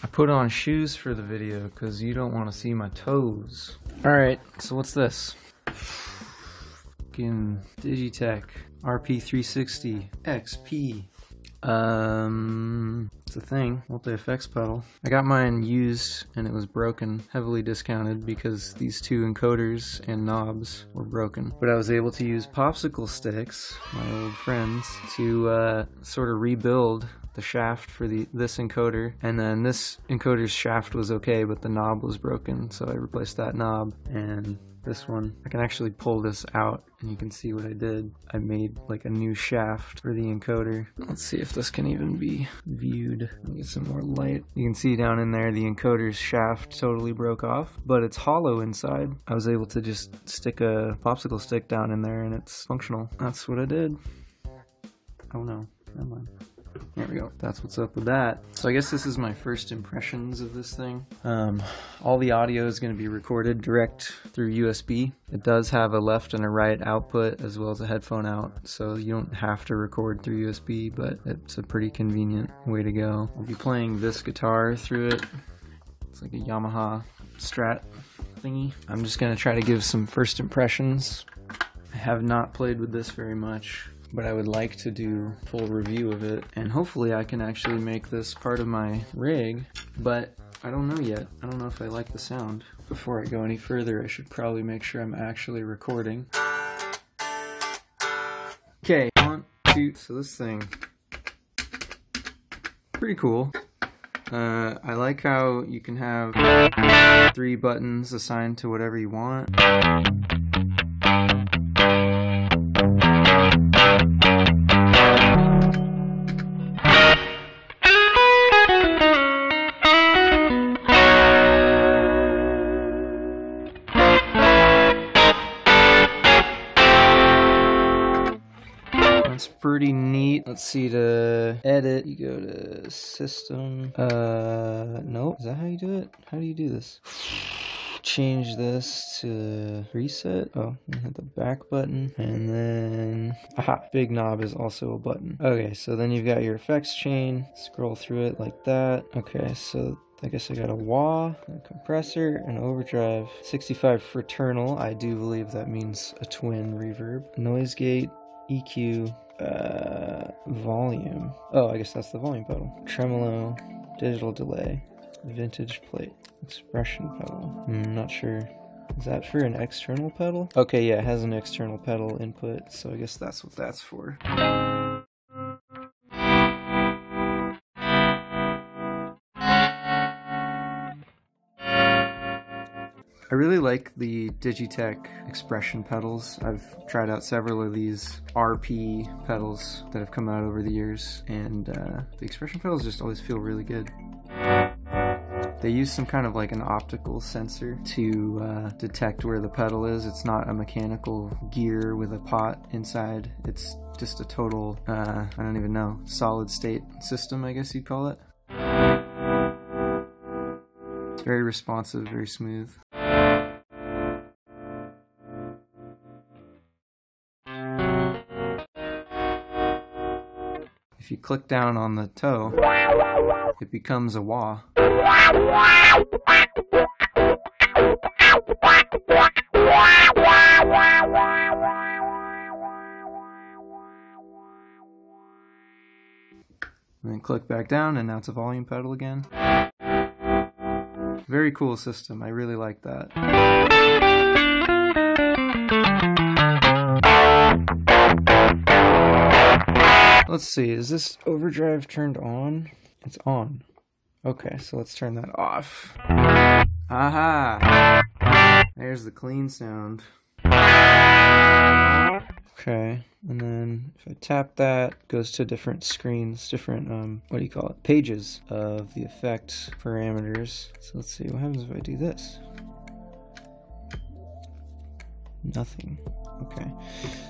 I put on shoes for the video because you don't want to see my toes. Alright, so what's this? Fucking DigiTech RP360XP. It's a thing, multi-effects pedal. I got mine used and it was broken, heavily discounted because these two encoders and knobs were broken. But I was able to use popsicle sticks, my old friends, to sort of rebuild the shaft for this encoder, and then this encoder's shaft was okay, but the knob was broken, so I replaced that knob. And this one, I can actually pull this out and you can see what I did. I made like a new shaft for the encoder. Let's see if this can even be viewed. Let me get some more light. You can see down in there the encoder's shaft totally broke off, but it's hollow inside. I was able to just stick a popsicle stick down in there and it's functional. That's what I did. Oh no, never mind. There we go. That's what's up with that. So I guess this is my first impressions of this thing. All the audio is going to be recorded direct through USB. It does have a left and a right output as well as a headphone out, so you don't have to record through USB, but it's a pretty convenient way to go. I'll be playing this guitar through it. It's like a Yamaha Strat thingy. I'm just going to try to give some first impressions. I have not played with this very much, but I would like to do a full review of it, and hopefully I can actually make this part of my rig, but I don't know yet. I don't know if I like the sound. Before I go any further, I should probably make sure I'm actually recording. Okay, 1, 2, so this thing, pretty cool. I like how you can have 3 buttons assigned to whatever you want. That's pretty neat. Let's see, to edit, you go to system. Nope. Is that how you do it? How do you do this? Change this to reset. Oh, you hit the back button, and then aha, big knob is also a button. Okay, so then you've got your effects chain. Scroll through it like that. Okay, so I guess I got a wah, a compressor, an overdrive, 65 fraternal. I do believe that means a twin reverb. Noise gate, EQ, volume. Oh, I guess that's the volume pedal. Tremolo, digital delay, vintage plate, expression pedal. Not sure. Is that for an external pedal? Okay, yeah, it has an external pedal input, so I guess that's what that's for. I really like the DigiTech expression pedals. I've tried out several of these RP pedals that have come out over the years, and the expression pedals just always feel really good. They use some kind of like an optical sensor to detect where the pedal is. It's not a mechanical gear with a pot inside. It's just a total, I don't even know, solid state system, I guess you'd call it. It's very responsive, very smooth. If you click down on the toe, it becomes a wah. And then click back down, and now it's a volume pedal again. Very cool system. I really like that. Let's see, is this overdrive turned on? It's on. Okay, so let's turn that off. Aha! There's the clean sound. Okay, and then if I tap that, it goes to different screens, different, what do you call it? Pages of the effect parameters. So let's see, what happens if I do this? Nothing. Okay,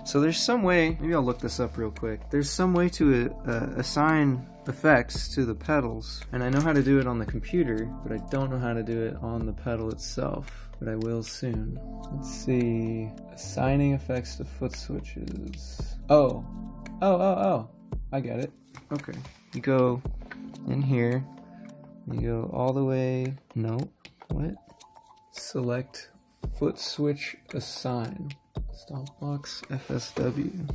so there's some way, maybe I'll look this up real quick. There's some way to assign effects to the pedals, and I know how to do it on the computer, but I don't know how to do it on the pedal itself, but I will soon. Let's see, assigning effects to foot switches. Oh, I get it. Okay, you go in here, You go all the way, nope, what? Select foot switch assign, stomp box FSW.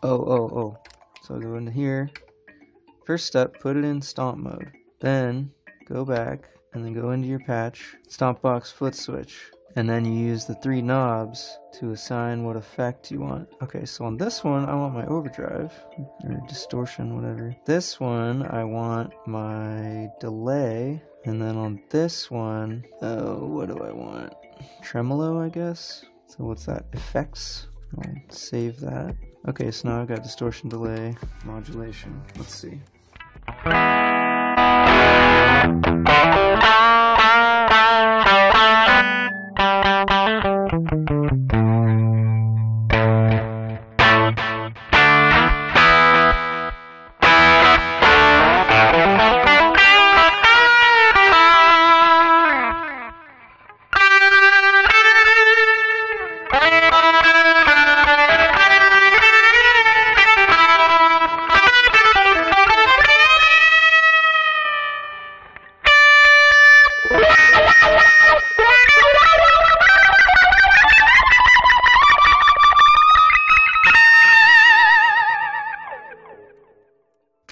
Oh. So go into here. First step, put it in stomp mode. Then go back and then go into your patch, stomp box foot switch. And then you use the 3 knobs to assign what effect you want. Okay, so on this one, I want my overdrive, or distortion, whatever. This one, I want my delay. And then on this one, oh, what do I want? Tremolo, I guess? So what's that? Effects? I'll save that. Okay, so now I've got distortion, delay, modulation. Let's see.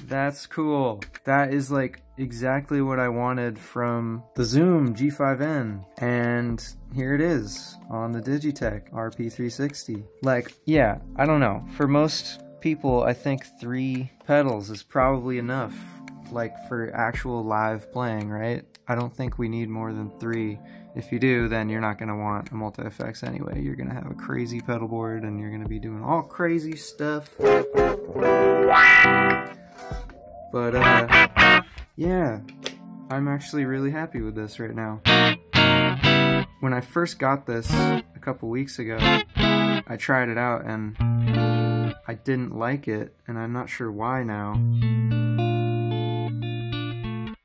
That's cool. That is like exactly what I wanted from the Zoom G5n. And here it is on the DigiTech RP360. Like, yeah, I don't know. For most people, I think 3 pedals is probably enough, like for actual live playing, right? I don't think we need more than 3. If you do, then you're not going to want a multi-effects anyway. You're going to have a crazy pedal board and you're going to be doing all crazy stuff. But, yeah, I'm actually really happy with this right now. When I first got this a couple weeks ago, I tried it out and I didn't like it, and I'm not sure why now.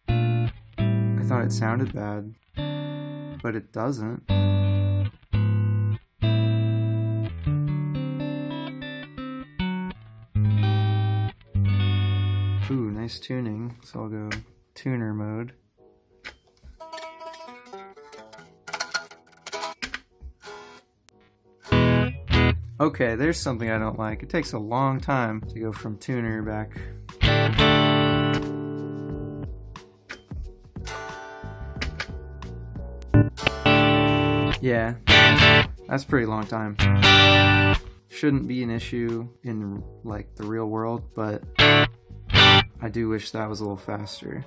I thought it sounded bad, but it doesn't. Ooh, nice tuning. So I'll go tuner mode. Okay, there's something I don't like. It takes a long time to go from tuner back. Yeah, that's a pretty long time. Shouldn't be an issue in like the real world, but I do wish that was a little faster.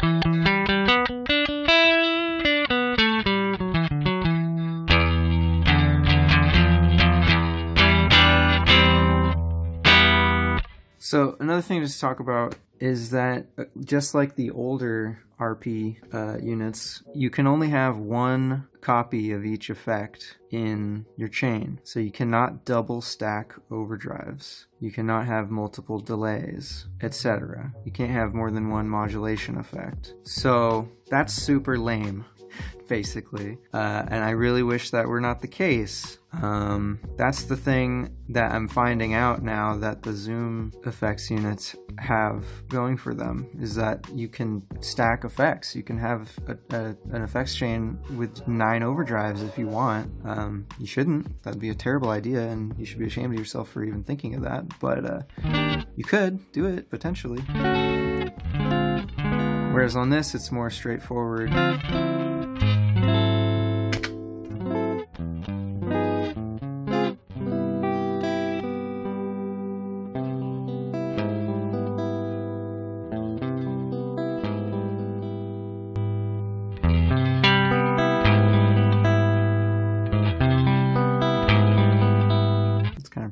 So another thing to talk about is that just like the older RP units, you can only have 1 copy of each effect in your chain. So you cannot double stack overdrives. You cannot have multiple delays, etc. You can't have more than 1 modulation effect. So that's super lame, basically. And I really wish that were not the case. That's the thing that I'm finding out now that the Zoom effects units have going for them, is that you can stack effects. You can have an effects chain with 9 overdrives if you want. You shouldn't. That'd be a terrible idea, and you should be ashamed of yourself for even thinking of that. But you could do it, potentially. Whereas on this, it's more straightforward.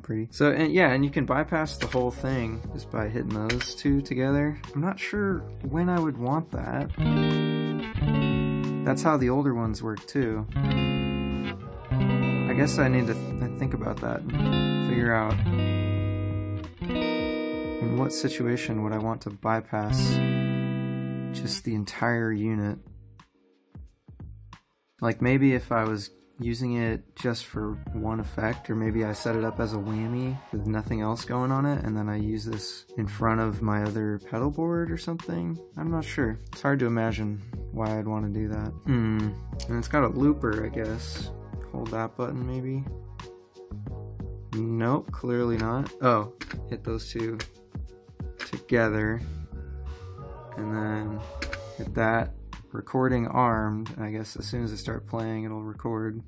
Pretty. So, and yeah, and you can bypass the whole thing just by hitting those 2 together. I'm not sure when I would want that. That's how the older ones work too. I guess I need to think about that and figure out in what situation would I want to bypass just the entire unit. Like maybe if I was using it just for one effect, or maybe I set it up as a whammy with nothing else going on it, and then I use this in front of my other pedal board or something. I'm not sure. It's hard to imagine why I'd want to do that. And it's got a looper, I guess. Hold that button maybe. Nope, clearly not. Oh, hit those two together, and then hit that. Recording armed. I guess as soon as I start playing, it'll record.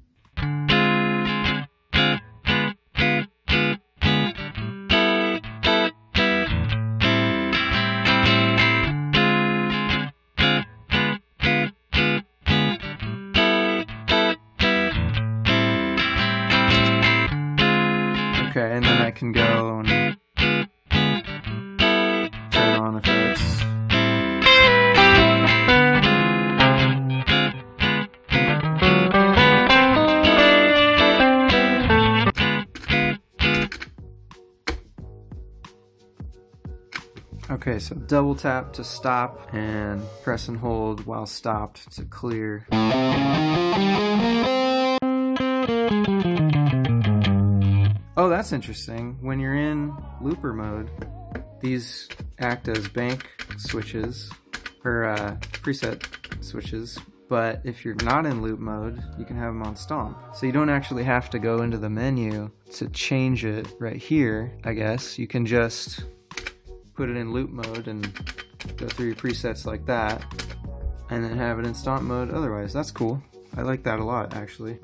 Okay, and then I can go and turn on effects. Okay, so double tap to stop and press and hold while stopped to clear. Oh, that's interesting. When you're in looper mode, these act as bank switches, or preset switches, but if you're not in loop mode, you can have them on stomp. So you don't actually have to go into the menu to change it right here, I guess. You can just put it in loop mode and go through your presets like that, and then have it in stomp mode otherwise. That's cool. I like that a lot, actually.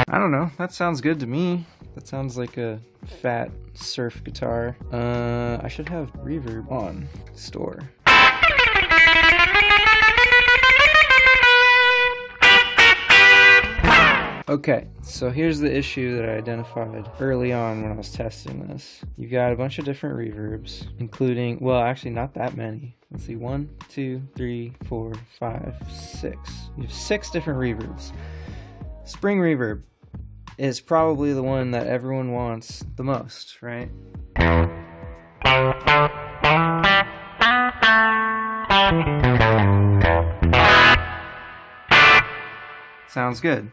I don't know, that sounds good to me. That sounds like a fat surf guitar. I should have reverb on. Store. Okay, so here's the issue that I identified early on when I was testing this. You've got a bunch of different reverbs, including, well, actually not that many. Let's see, 1, 2, 3, 4, 5, 6. You have 6 different reverbs. Spring reverb is probably the one that everyone wants the most, right? Sounds good.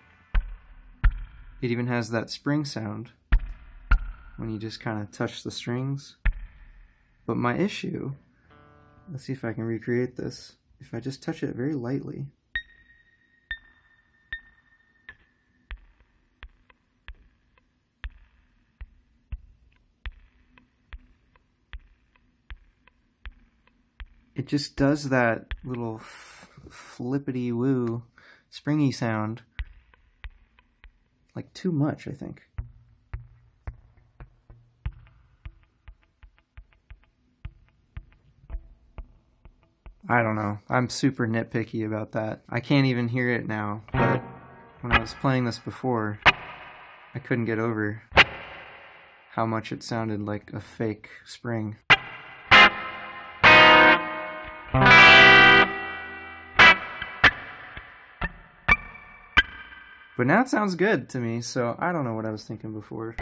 It even has that spring sound when you just kind of touch the strings. But my issue, let's see if I can recreate this. If I just touch it very lightly. It just does that little flippity woo springy sound. Like too much, I think. I don't know. I'm super nitpicky about that. I can't even hear it now, but when I was playing this before, I couldn't get over how much it sounded like a fake spring. But now it sounds good to me, so I don't know what I was thinking before.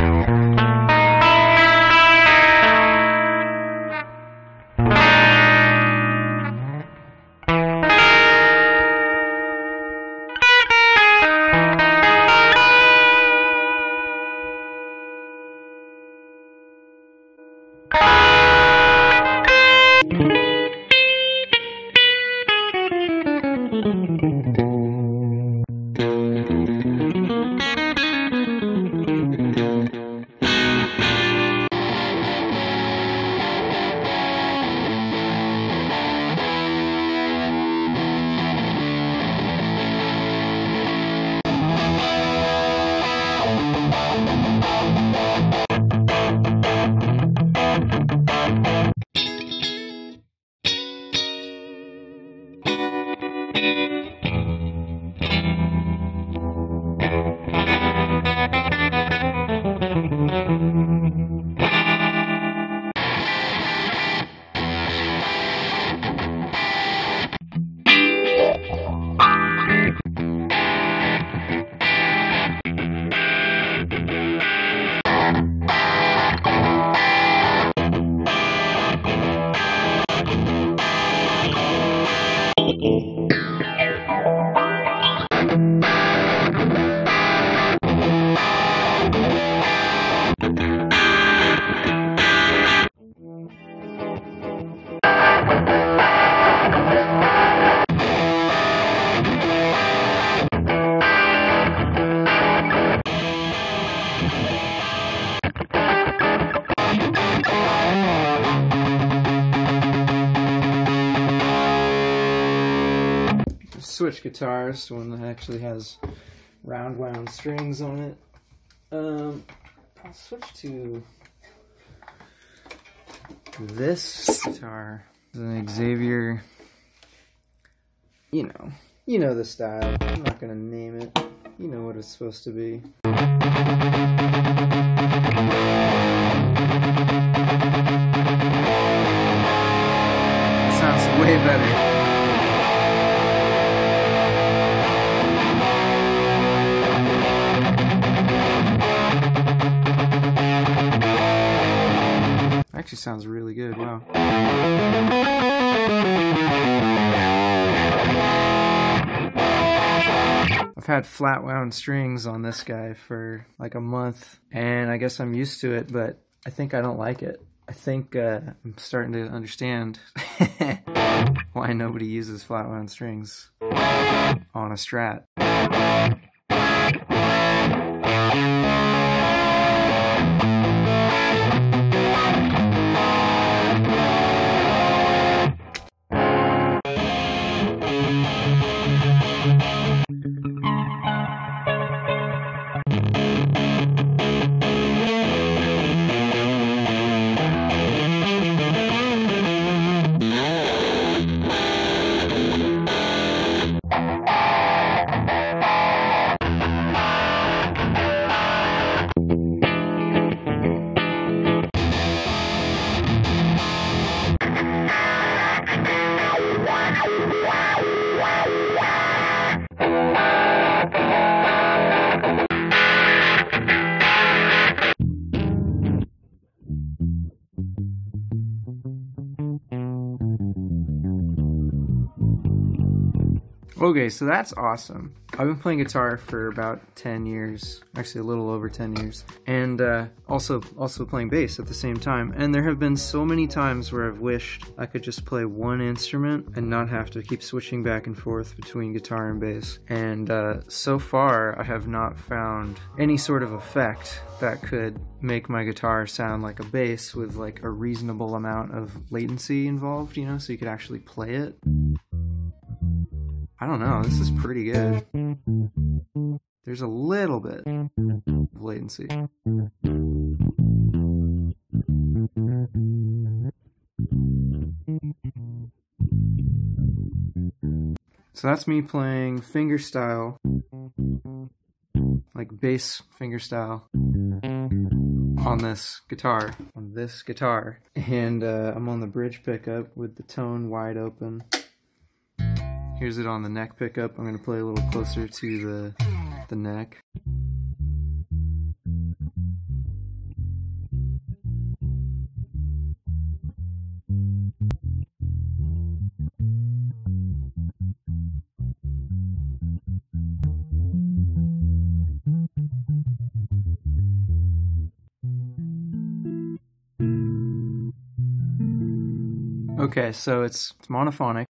switch guitars to one that actually has round wound strings on it. I'll switch to this guitar. It's an Xavier, you know the style. I'm not gonna name it. You know what it's supposed to be. It sounds way better. Actually sounds really good, wow. I've had flat wound strings on this guy for like a month, and I guess I'm used to it, but I think I don't like it. I think I'm starting to understand why nobody uses flat wound strings on a Strat. Okay, so that's awesome. I've been playing guitar for about 10 years, actually a little over 10 years, and also playing bass at the same time. And there have been so many times where I've wished I could just play one instrument and not have to keep switching back and forth between guitar and bass. And so far, I have not found any sort of effect that could make my guitar sound like a bass with like a reasonable amount of latency involved, you know, so you could actually play it. I don't know, this is pretty good. There's a little bit of latency. So that's me playing fingerstyle, like bass fingerstyle on this guitar, And I'm on the bridge pickup with the tone wide open. Here's it on the neck pickup. I'm going to play a little closer to the neck. Okay, so it's monophonic.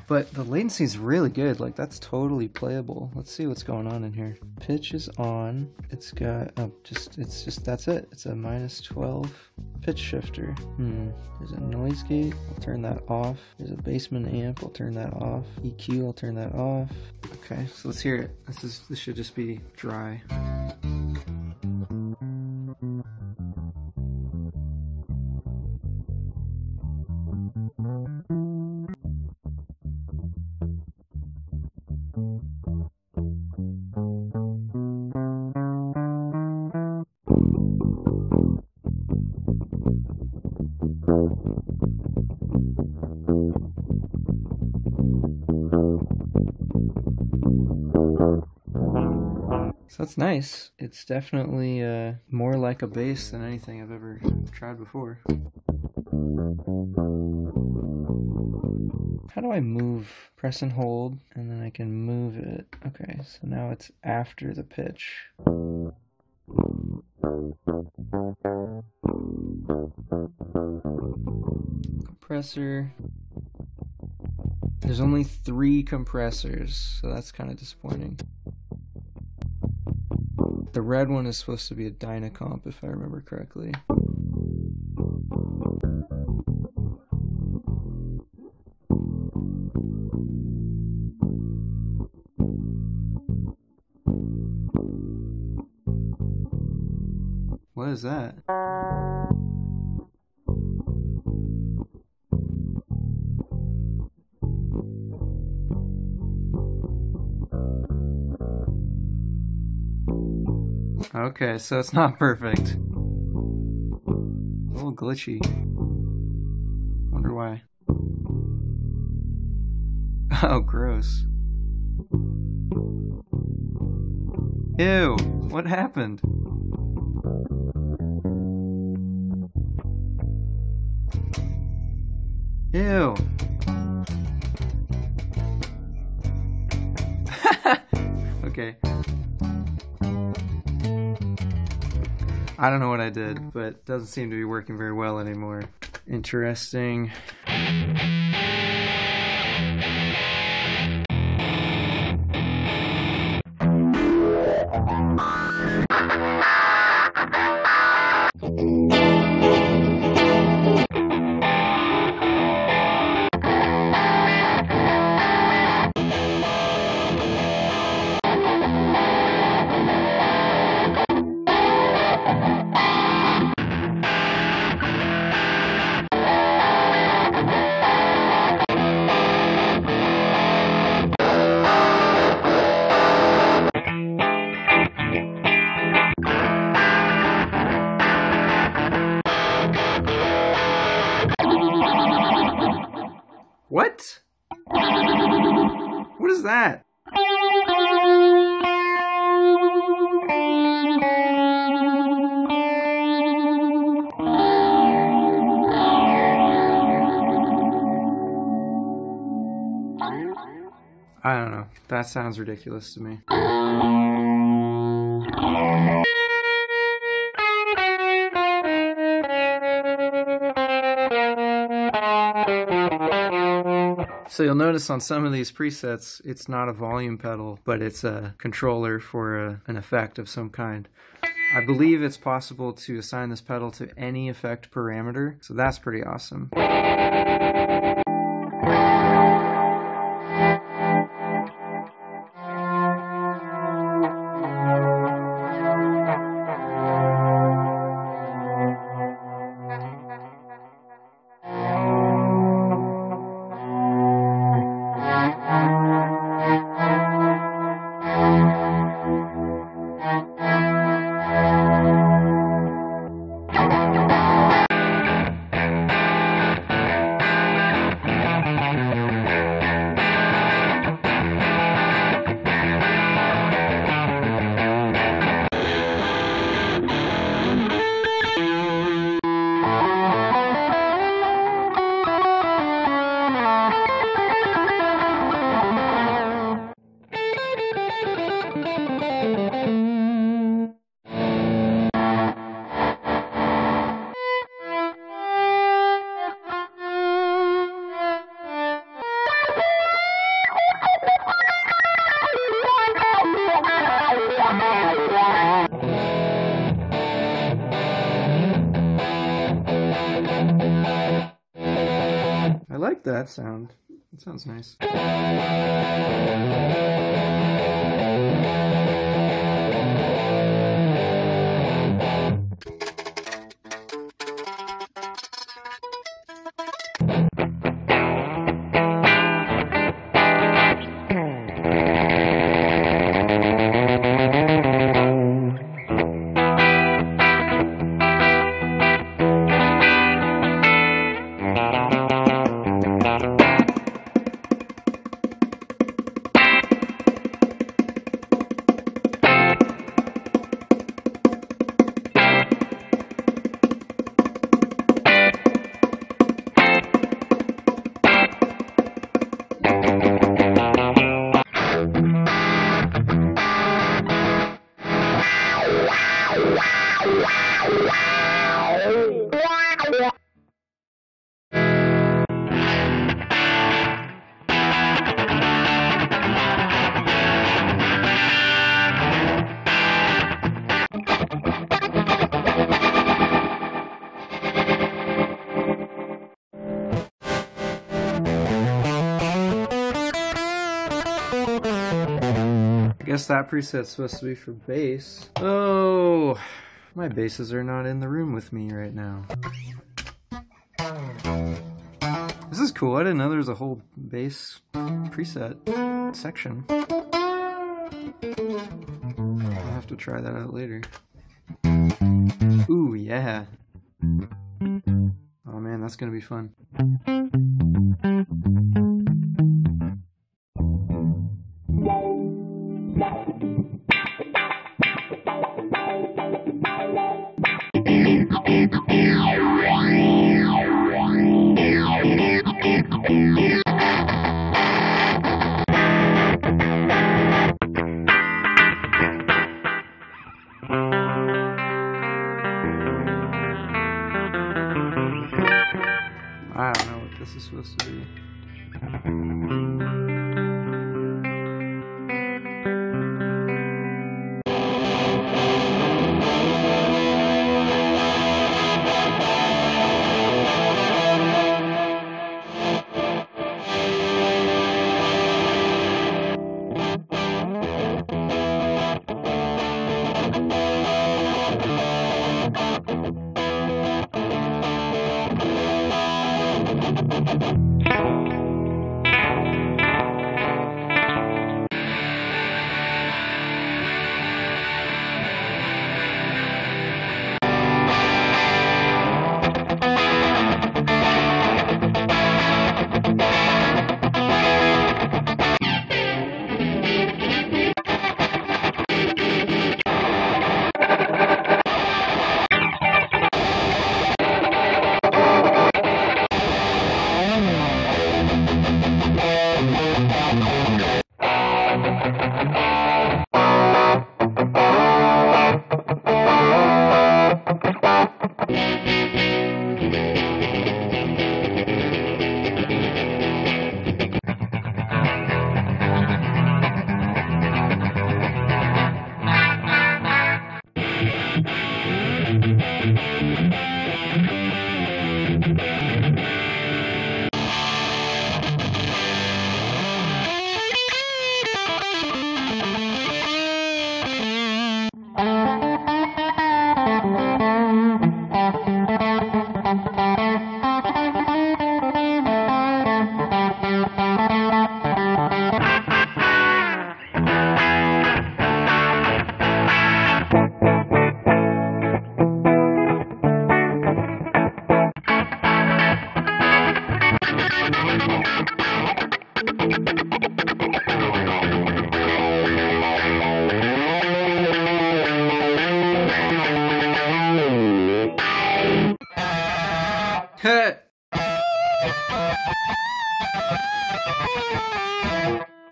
But the latency is really good, like that's totally playable. Let's see what's going on in here. Pitch is on, it's got, that's it. It's a -12 pitch shifter. There's a noise gate, I'll turn that off. There's a basement amp, I'll turn that off. EQ, I'll turn that off. Okay, so let's hear it. This should just be dry. So that's nice. It's definitely more like a bass than anything I've ever tried before. How do I move? Press and hold, and then I can move it. Okay, so now it's after the pitch. Compressor. There's only 3 compressors, so that's kind of disappointing. The red one is supposed to be a Dynacomp, if I remember correctly. What is that? Okay, so it's not perfect. A little glitchy. Wonder why. Oh, gross. Ew, what happened? Ew. Okay. I don't know what I did, but it doesn't seem to be working very well anymore. Interesting. What? What is that? I don't know. That sounds ridiculous to me. So you'll notice on some of these presets, it's not a volume pedal, but it's a controller for an effect of some kind. I believe it's possible to assign this pedal to any effect parameter, so that's pretty awesome. I like that sound. It sounds nice. I guess that preset's supposed to be for bass. Oh, My basses are not in the room with me right now. This is cool. I didn't know there was a whole bass preset section. I'll have to try that out later. Ooh, yeah. Oh man, that's gonna be fun. I don't know what this is supposed to be.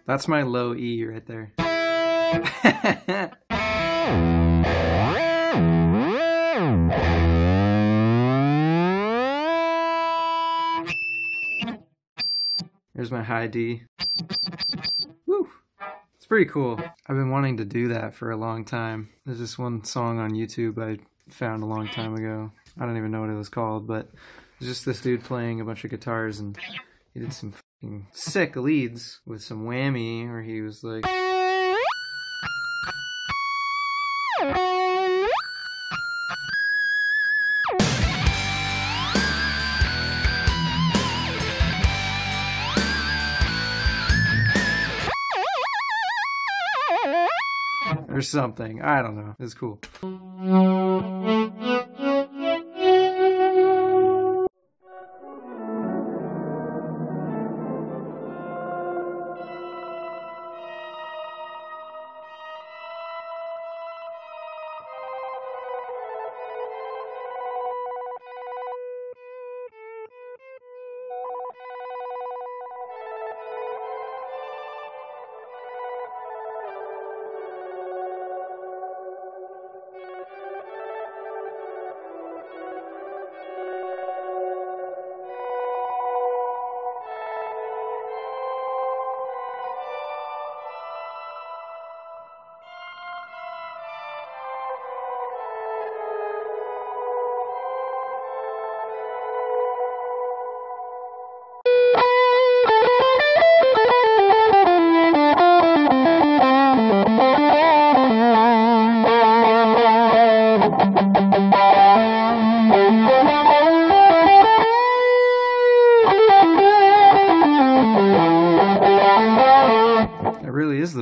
That's my low E right there. There's my high D. Woo! It's pretty cool. I've been wanting to do that for a long time. There's this one song on YouTube I found a long time ago. I don't even know what it was called, but it's just this dude playing a bunch of guitars, and he did some fucking sick leads with some whammy, where he was like... or something. I don't know. It's cool.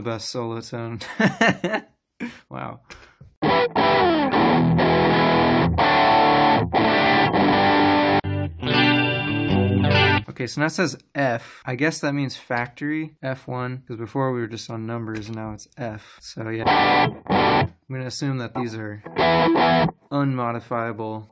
the best solo tone. Wow. Okay, so now it says F. I guess that means factory, F1, because before we were just on numbers and now it's F. So yeah, I'm going to assume that these are unmodifiable.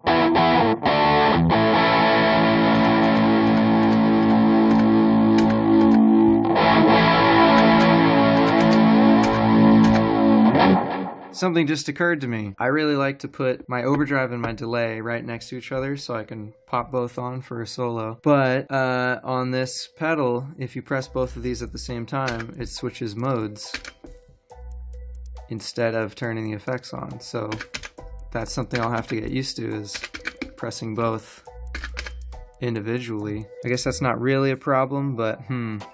Something just occurred to me. I really like to put my overdrive and my delay right next to each other so I can pop both on for a solo. But on this pedal, if you press both of these at the same time, it switches modes instead of turning the effects on. So that's something I'll have to get used to, is pressing both individually. I guess that's not really a problem, but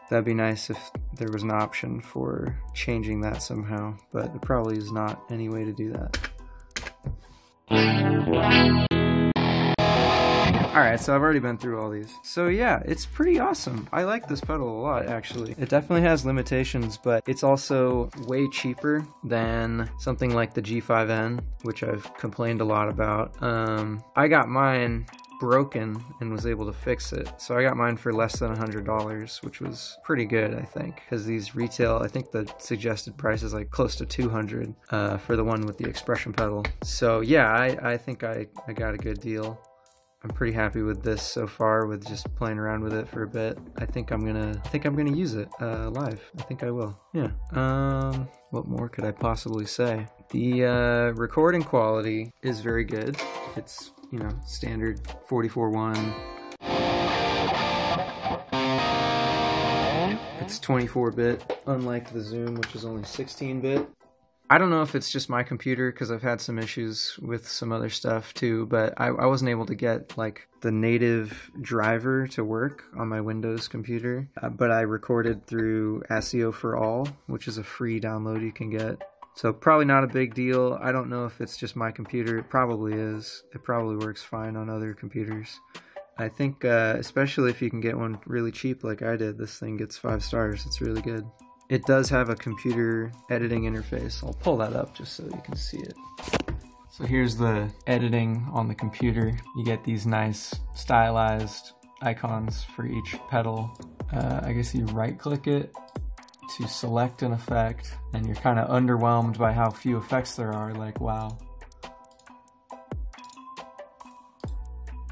that'd be nice if there was an option for changing that somehow, but there probably is not any way to do that. Alright, so I've already been through all these. So yeah, it's pretty awesome. I like this pedal a lot, actually. It definitely has limitations, but it's also way cheaper than something like the G5n, which I've complained a lot about. I got mine broken and was able to fix it. So I got mine for less than $100, which was pretty good, I think, because these retail, I think the suggested price is like close to $200 for the one with the expression pedal. So yeah, I think I got a good deal. I'm pretty happy with this so far, with just playing around with it for a bit. I think I'm gonna use it live. I think I will. Yeah. What more could I possibly say? The recording quality is very good. It's, you know, standard 44.1. It's 24-bit, unlike the Zoom, which is only 16-bit. I don't know if it's just my computer, because I've had some issues with some other stuff too, but I wasn't able to get like the native driver to work on my Windows computer, but I recorded through SEO for All, which is a free download you can get. So probably not a big deal. I don't know if it's just my computer. It probably is. It probably works fine on other computers. I think especially if you can get one really cheap like I did, this thing gets 5 stars. It's really good. It does have a computer editing interface. I'll pull that up just so you can see it. So here's the editing on the computer. You get these nice stylized icons for each pedal. I guess you right click it to select an effect, and you're kind of underwhelmed by how few effects there are. Like, wow.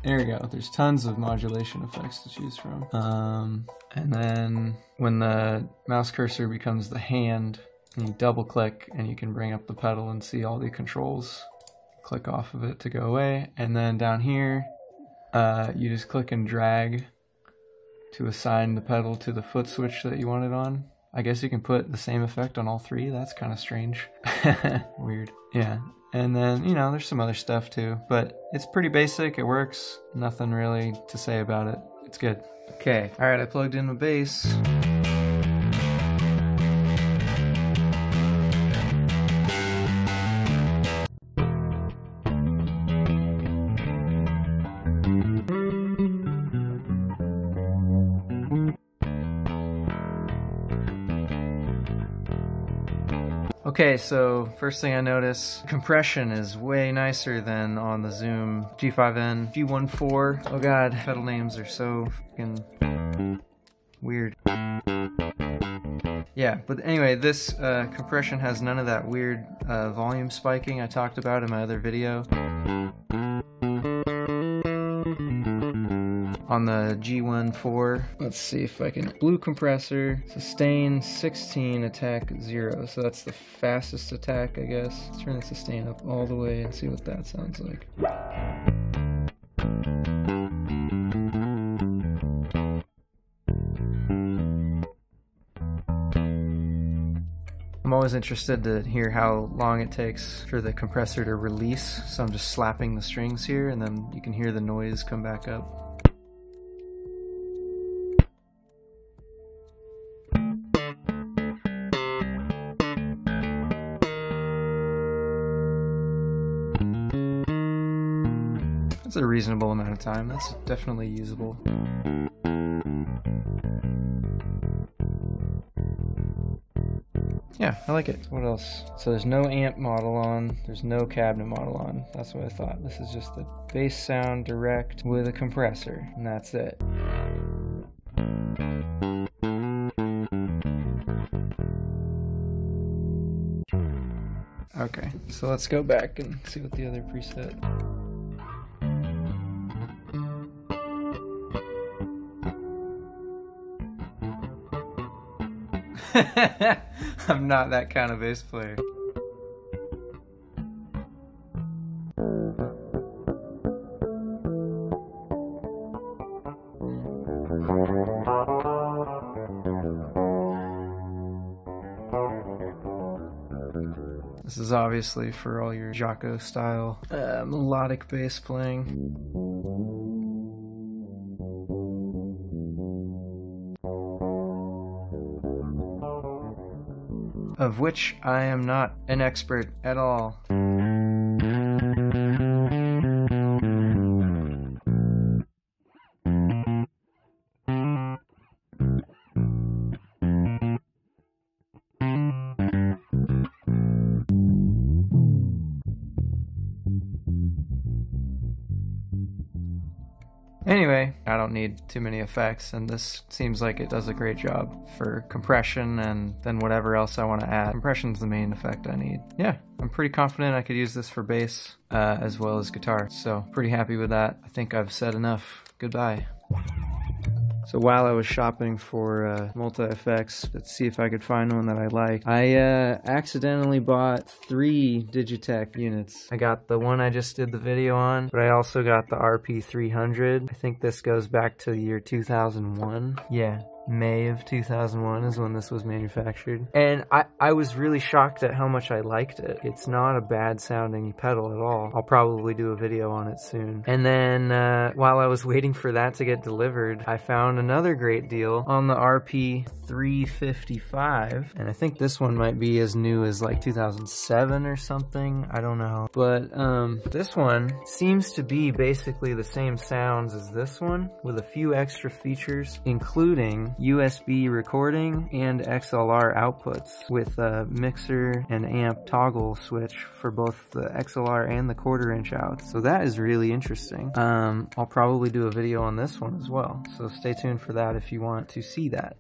There you go. There's tons of modulation effects to choose from. And then when the mouse cursor becomes the hand, and you double click, and you can bring up the pedal and see all the controls. Click off of it to go away. And then down here, you just click and drag to assign the pedal to the foot switch that you want it on. I guess you can put the same effect on all 3. That's kind of strange. Weird. Yeah. And then, you know, there's some other stuff too, but it's pretty basic. It works. Nothing really to say about it. It's good. Okay. All right. I plugged in my bass. Okay, so first thing I notice, compression is way nicer than on the Zoom G5n, G14. Oh god, pedal names are so fucking weird. Yeah, but anyway, this compression has none of that weird volume spiking I talked about in my other video. On the G14, let's see if I can. Blue compressor, sustain 16, attack 0. So that's the fastest attack, I guess. Let's turn the sustain up all the way and see what that sounds like. I'm always interested to hear how long it takes for the compressor to release. So I'm just slapping the strings here, and then you can hear the noise come back up. That's a reasonable amount of time. That's definitely usable. yeah, I like it. What else? So there's no amp model on, there's no cabinet model on. That's what I thought. This is just the bass sound direct with a compressor, and that's it. Okay, so let's go back and see what the other preset. I'm not that kind of bass player. This is obviously for all your Jaco style melodic bass playing. Of which I am not an expert at all. Anyway, I don't need too many effects, and this seems like it does a great job for compression and then whatever else I want to add. Compression's the main effect I need. Yeah, I'm pretty confident I could use this for bass as well as guitar, so pretty happy with that. I think I've said enough. Goodbye. So while I was shopping for multi-effects, let's see if I could find one that I like. I accidentally bought 3 DigiTech units. I got the one I just did the video on, but I also got the RP300. I think this goes back to the year 2001. Yeah. May of 2001 is when this was manufactured. And I was really shocked at how much I liked it. It's not a bad sounding pedal at all. I'll probably do a video on it soon. And then while I was waiting for that to get delivered, I found another great deal on the RP355. And I think this one might be as new as like 2007 or something. I don't know. But this one seems to be basically the same sounds as this one with a few extra features, including USB recording and XLR outputs with a mixer and amp toggle switch for both the XLR and the 1/4 inch outs. So that is really interesting. I'll probably do a video on this one as well. So stay tuned for that if you want to see that.